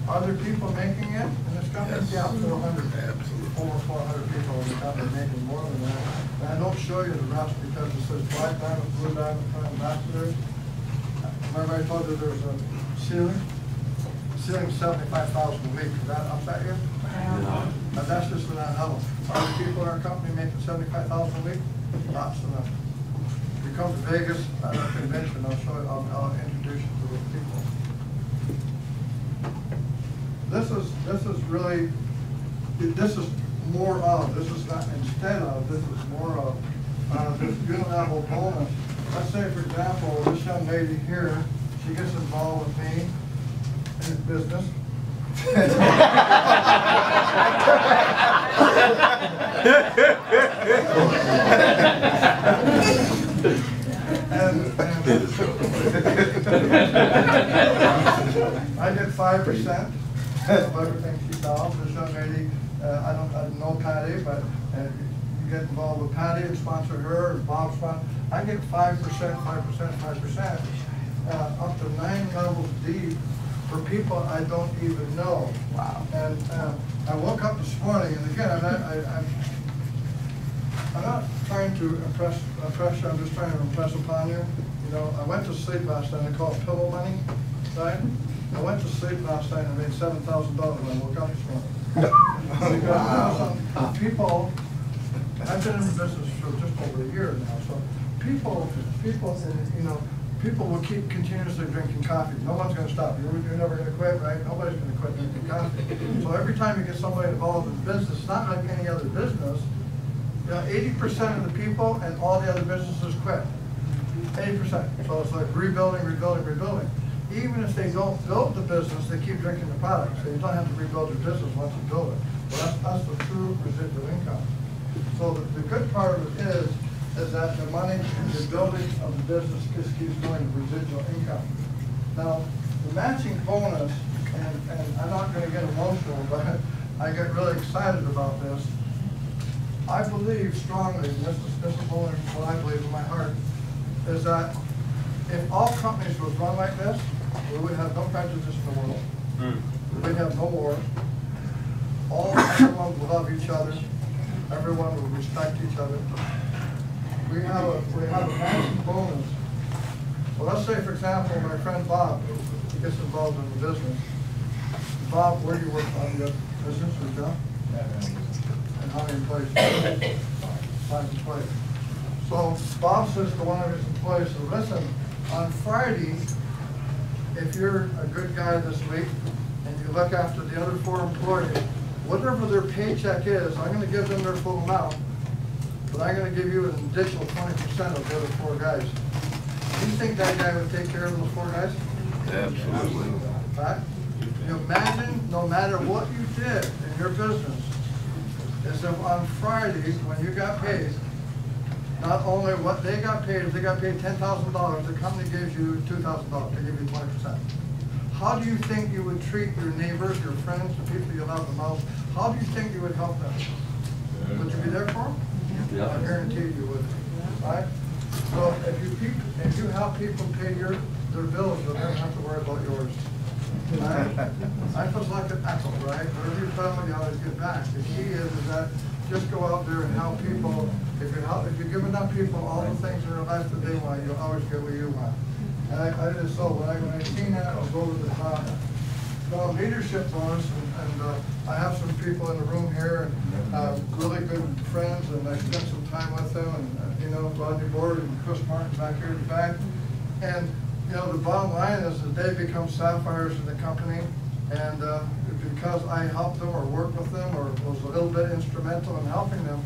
Are there people making it in this company? Yes. Yeah, 400. Absolutely. Almost 400 people in the company making more than that. And I don't show you the rest because it says black diamond, blue diamond, ambassadors. Remember I told you there's a ceiling? Ceiling's $75,000 a week. Does that upset you? No. But that's just for that level. Are there people in our company making $75,000 a week? Lots of them. If you come to Vegas at a convention, I'll introduce you to those people. This is really, this is more of, this is not instead of, this is more of this unilevel bonus. Let's say, for example, this young lady here, she gets involved with me in business. I get 5%. Of everything she sells. This young lady, I don't know Patty, but you get involved with Patty and sponsor her, or Bob sponsor. I get 5%, 5%, 5%, up to 9 levels deep for people I don't even know. Wow. And I woke up this morning, and again, I'm not trying to impress you, I'm just trying to impress upon you. You know, I went to sleep last night, I call it pillow money, right? I went to sleep last night and made $7,000 when I woke up this morning. Because people, I've been in the business for just over a year now, so people, you know, people will keep continuously drinking coffee. No one's going to stop. You're never going to quit, right? Nobody's going to quit drinking coffee. So every time you get somebody involved in business, it's not like any other business. You know, 80% of the people and all the other businesses quit. 80%. So it's like rebuilding, rebuilding, rebuilding. Even if they don't build the business, they keep drinking the product. So you don't have to rebuild your business once you build it. Well, that's the true residual income. So the good part of it is that the money, the building of the business just keeps going, residual income. Now, the matching bonus, and I'm not going to get emotional, but I get really excited about this. I believe strongly, and this is only what I believe in my heart, is that if all companies would run like this, we would have no prejudice in the world. We'd have no war. Everyone would love each other. Everyone would respect each other. We have a massive bonus. Well, let's say, for example, my friend Bob gets involved in the business. Bob, where do you work on your business or job? And how many employees? 5 employees. So Bob says to one of his employees, so listen, on Friday, if you're a good guy this week and you look after the other 4 employees, whatever their paycheck is, I'm going to give them their full amount, but I'm going to give you an additional 20% of the other 4 guys. Do you think that guy would take care of those 4 guys? Absolutely. Right? You imagine, no matter what you did in your business, is if on Friday, when you got paid, not only what they got paid, if they got paid $10,000, the company gives you $2,000, they give you 20%. How do you think you would treat your neighbors, your friends, the people you love the most? How do you think you would help them? Would you be there for them? Yeah. I guarantee you would. Right? So if you help people pay their bills, you'll never have to worry about yours. Right? I feel like an echo, right? Whatever you put out, you always get back. The key is that just go out there and help people. If you give enough people all the things in their life that they want, you'll always get what you want. And I just so when I seen that, I'll go to the top. So leadership bonus, and I have some people in the room here, and really good friends, and I spent some time with them, and you know, Rodney Board and Chris Martin back here in the back. And you know, the bottom line is that they become sapphires in the company, and because I helped them or worked with them or was a little bit instrumental in helping them,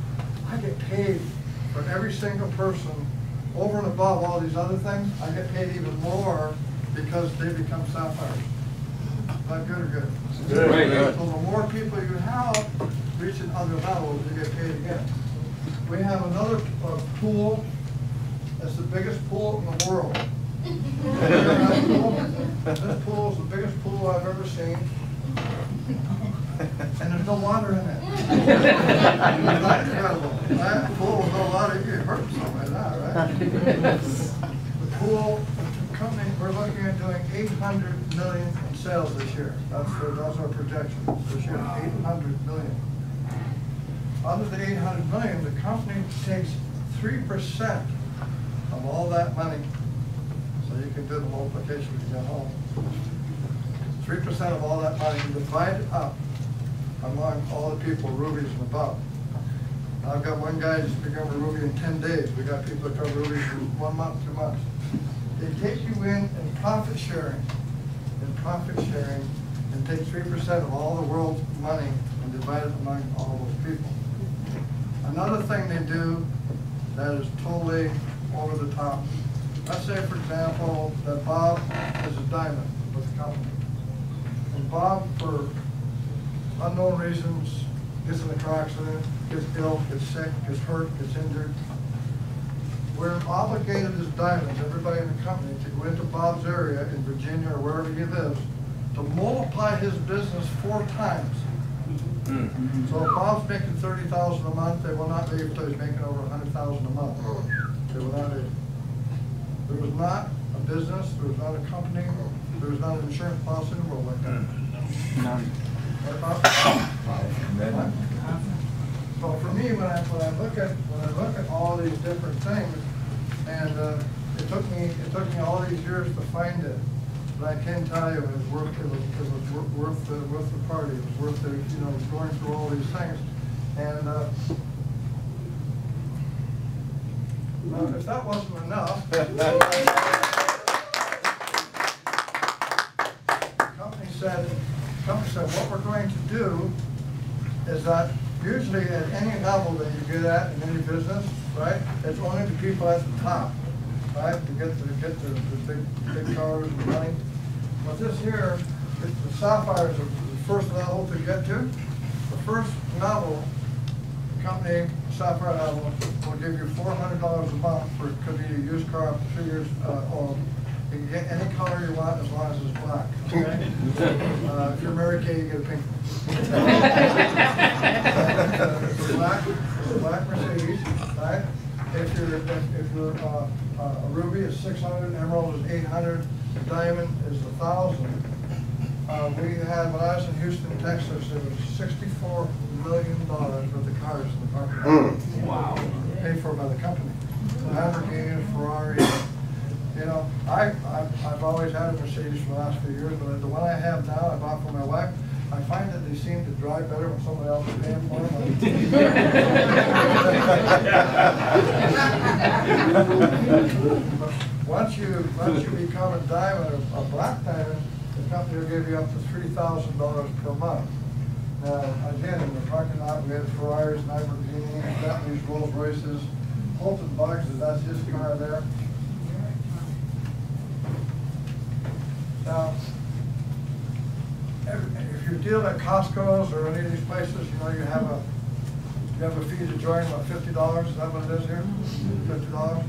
I get paid for every single person over and above all these other things. I get paid even more because they become sapphires. Is that good or good? Good. Right. So the more people you help reaching other levels, you get paid again. We have another pool. It's the biggest pool in the world. This pool is the biggest pool I've ever seen. And there's no water in it. It's not incredible. That pool with no water, you get hurt something like that, right? The pool, the company, we're looking at doing $800 million in sales this year. That's our projection. This year, $800 million. Out of the $800 million, the company takes 3% of all that money. So you can do the multiplication when you get home. 3% of all that money divided up among all the people, rubies and above. I've got one guy that's become a ruby in 10 days. We got people that become rubies in 1 month, 2 months. They take you in profit sharing, and take 3% of all the world's money and divide it among all those people. Another thing they do that is totally over the top. Let's say, for example, that Bob is a diamond with the company. And Bob, for unknown reasons, gets in a car accident, gets ill, gets sick, gets hurt, gets injured. We're obligated as diamonds, everybody in the company, to go into Bob's area in Virginia or wherever he lives, to multiply his business 4 times. So if Bob's making $30,000 a month, they will not leave until he's making over $100,000 a month. They will not leave. There was not a business, there was not a company, there was not an insurance policy in the world like that. None. What about? So for me, when I look at all these different things, and it took me all these years to find it, but I can tell you it was worth the party. It was worth the, you know, going through all these things. And well, if that wasn't enough, the company said what we're going to do is that usually at any level that you get at in any business, right, it's only the people at the top, right, to get the big cars and money. But this here, the sapphires are the first level to get to. The first level company, Sapphire Level, will give you $400 a month for, could be a used car up to 3 years old. You can get any color you want as long as it's black, okay? If you're Mary Kay, you get a pink one. It's a black Mercedes, right? If you're a ruby, it's 600, emerald is 800, diamond is 1,000. We had, when I was in Houston, Texas, there was $64 million worth of cars in the parking lot. Wow. Paid for by the company. Lamborghini, Ferrari. You know, I've always had a Mercedes for the last few years, but the one I have now, I bought for my wife. I find that they seem to drive better when somebody else is paying for them. Once you become a diamond, a black diamond, the company will give you up to $3,000 per month. Now, again, in the parking lot, we had Ferraris, Lamborghini, Bentleys, Rolls Royces, Holton Bugs, that's his car there. Now, if you deal at Costco's or any of these places, you know, you have a fee to join, about $50, is that what it is here? $50?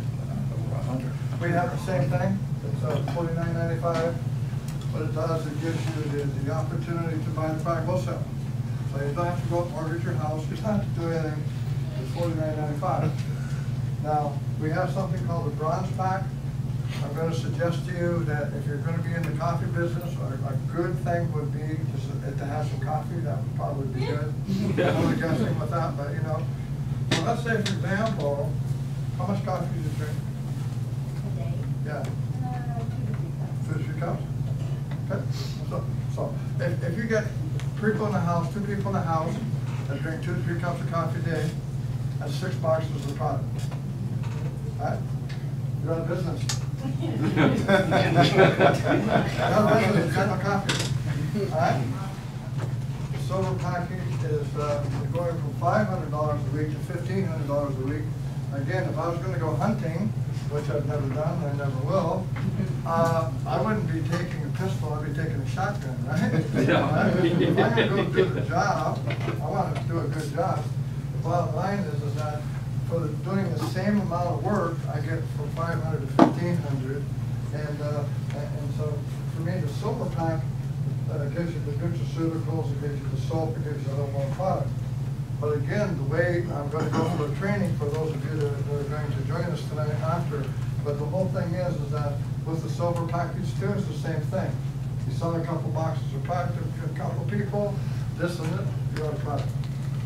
We have the same thing, it's $49.95. What it does, it gives you the opportunity to buy the product wholesale. So you don't have to go mortgage your house, you don't have to do anything, it's $49.95. Now, we have something called the bronze pack. I'm going to suggest to you that if you're going to be in the coffee business, a good thing would be to have some coffee. That would probably be good. I'm only guessing with that, but you know. So let's say, for example, how much coffee do you drink? A day? Yeah. 2 to 3 cups. 2 to 3 cups? Okay. So if you get people in the house, 2 people in the house that drink 2 to 3 cups of coffee a day, that's 6 boxes of product. All right? You're out of business. Coffee. All right. The silver package is going from $500 a week to $1,500 a week. Again, if I was going to go hunting, which I've never done, I never will, I wouldn't be taking a pistol, I'd be taking a shotgun, right? Yeah. If I'm going to go do the job, I want to do a good job. The bottom line is that for doing the same amount of work, I get from $500 to $1,500, and so for me, the silver pack gives you the nutraceuticals, it gives you the soap, it gives you a little more product. But again, the way I'm going to go for a training for those of you that are going to join us tonight after, but the whole thing is that with the silver package too, it's the same thing. You sell a couple boxes of product to a couple people, this and it, you have a product.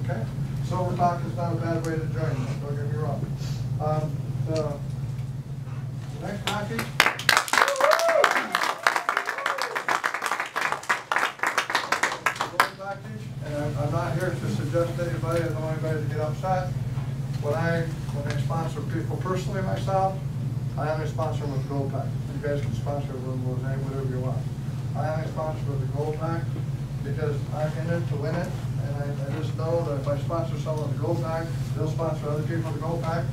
Okay? Silver pack is not a bad way to join us, don't get me wrong. The next package. And I'm not here to suggest to anybody, I don't want anybody to get upset. When I sponsor people personally myself, I only sponsor them with the gold pack. You guys can sponsor them with whatever you want. I only sponsor with the gold pack because I'm in it to win it. And I just know that if I sponsor someone with the gold pack, they'll sponsor other people with the gold pack.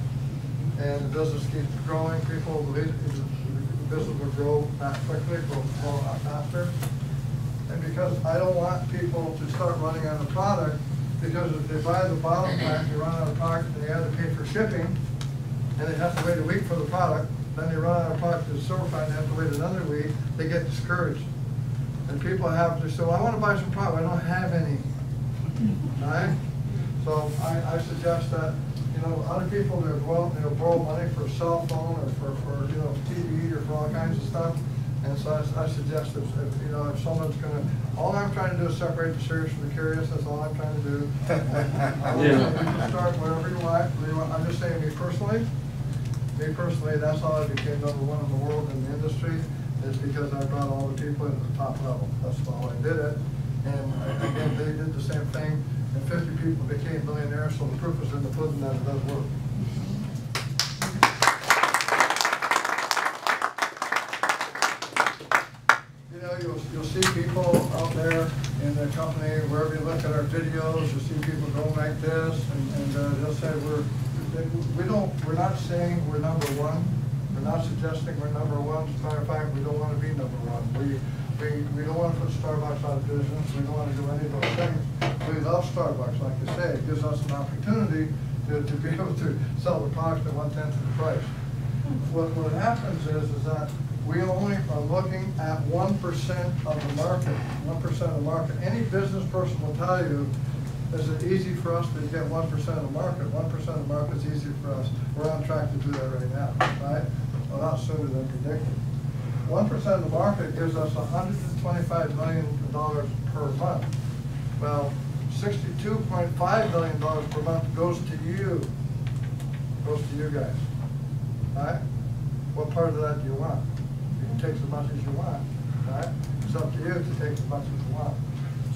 And the business keeps growing. People believe the business will grow that quickly, will grow a lot faster. And because I don't want people to start running out of product, because if they buy the bottom pack, they run out of product, and they have to pay for shipping, and they have to wait a week for the product, then they run out of product to the silver pack, and they have to wait another week, they get discouraged. And people have to say, well, I want to buy some product, I don't have any. Right? So I suggest that, you know, other people that borrow money for a cell phone or for TV or for all kinds of stuff. And so I suggest if someone's going to, all I'm trying to do is separate the serious from the curious. That's all I'm trying to do. I would say you can start wherever you want. I'm just saying, me personally, that's how I became #1 in the world in the industry, is because I brought all the people into the top level. That's how I did it. And again, they did the same thing, and 50 people became billionaires, so the proof is in the pudding that it does work. You'll see people out there in the company, wherever you look at our videos, you'll see people going like this, and they'll say we're not saying we're #1. We're not suggesting we're #1. As a matter of fact, we don't want to be #1. We don't want to put Starbucks out of business. We don't want to do any of those things. we love Starbucks, like I say. It gives us an opportunity to be able to sell the product at 1/10 of the price. What happens is that we only are looking at 1% of the market, 1% of the market. Any business person will tell you, is it easy for us to get 1% of the market? 1% of the market is easy for us. We're on track to do that right now, right? Well, not sooner than predicted. 1% of the market gives us $125 million per month. Well, $62.5 million per month goes to you guys, right? What part of that do you want? You can take as much as you want, right? It's up to you to take as much as you want.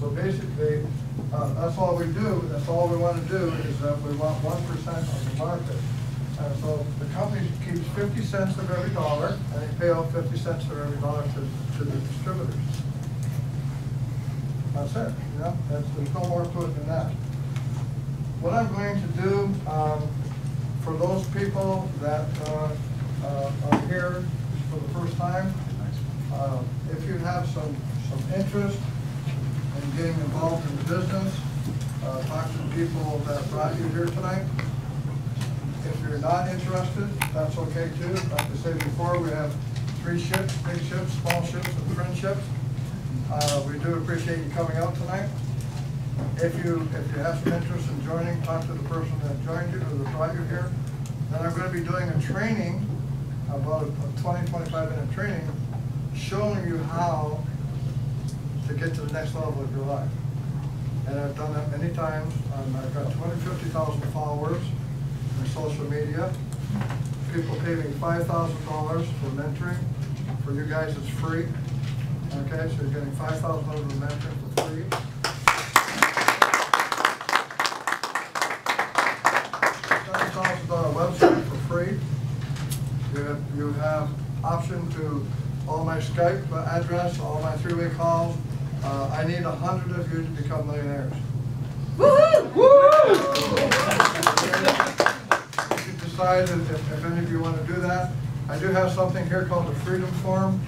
So basically, that's all we do. That's all we want to do is that we want 1% of the market. And so the company keeps 50 cents of every dollar, and they pay out 50 cents of every dollar to the distributors. That's it. You know, there's no more to it than that. What I'm going to do for those people that are here for the first time, if you have some interest in getting involved in the business, talk to the people that brought you here tonight. If you're not interested, that's okay too. Like I said before, we have 3 ships, big ships, small ships, and friendships. We do appreciate you coming out tonight. If you have some interest in joining, talk to the person that joined you or that brought you here. Then I'm going to be doing a training, about a 20-25-minute training, showing you how to get to the next level of your life. And I've done that many times. I've got 250,000 followers in social media. People pay me $5,000 for mentoring. For you guys, it's free. Okay, so you're getting $5,000 of mentoring for free. $7,000 website for free. You have option to all my Skype address, all my 3-way calls. I need 100 of you to become millionaires. Woohoo! You can decide if any of you want to do that. I do have something here called the Freedom Form.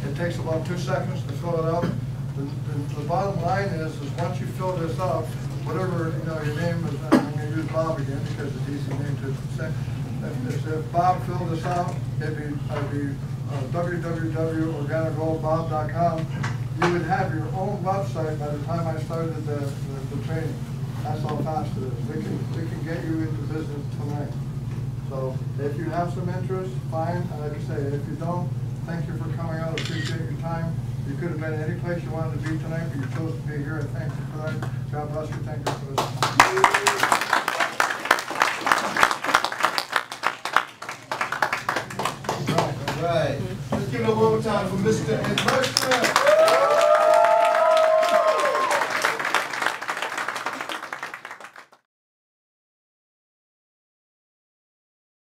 It takes about 2 seconds to fill it out. The bottom line is once you fill this out, whatever your name is, I'm going to use Bob again because it's an easy name to say. If Bob filled this out, it'd be www.organogoldbob.com. You would have your own website by the time I started the training. That's how fast it is. We can get you into business tonight. So if you have some interest, fine. Like I say, if you don't, thank you for coming out. I appreciate your time. You could have been any place you wanted to be tonight, but you chose to be here. I thank you for that. God bless you. Thank you for listening. Right. Let's give it one more time for Mr. Ed Mercer.